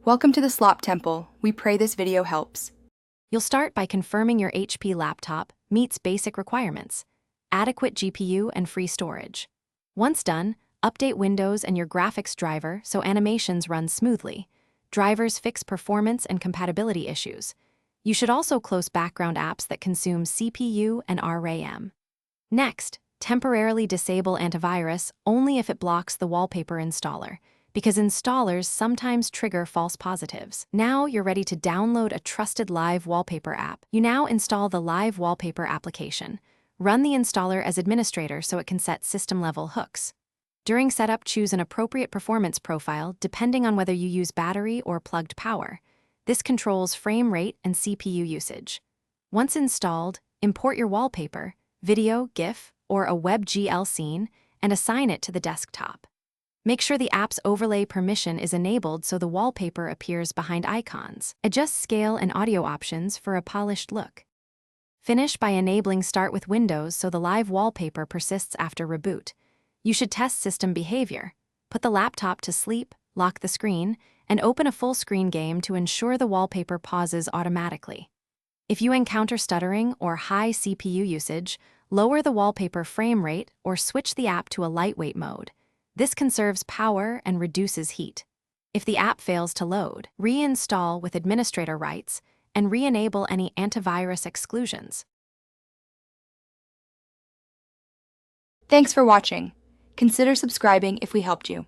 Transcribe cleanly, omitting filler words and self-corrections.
Welcome to the Slop Temple. We pray this video helps. You'll start by confirming your HP laptop meets basic requirements, adequate GPU and free storage. Once done, update Windows and your graphics driver so animations run smoothly. Drivers fix performance and compatibility issues. You should also close background apps that consume CPU and RAM. Next, temporarily disable antivirus only if it blocks the Wallpaper installer, because installers sometimes trigger false positives. Now you're ready to download a trusted live wallpaper app. You now install the live wallpaper application. Run the installer as administrator so it can set system-level hooks. During setup, choose an appropriate performance profile depending on whether you use battery or plugged power. This controls frame rate and CPU usage. Once installed, import your wallpaper, video, GIF, or a WebGL scene and assign it to the desktop. Make sure the app's overlay permission is enabled so the wallpaper appears behind icons. Adjust scale and audio options for a polished look. Finish by enabling Start with Windows so the live wallpaper persists after reboot. You should test system behavior. Put the laptop to sleep, lock the screen, and open a full-screen game to ensure the wallpaper pauses automatically. If you encounter stuttering or high CPU usage, lower the wallpaper frame rate or switch the app to a lightweight mode. This conserves power and reduces heat. If the app fails to load, reinstall with administrator rights and re-enable any antivirus exclusions. Thanks for watching. Consider subscribing if we helped you.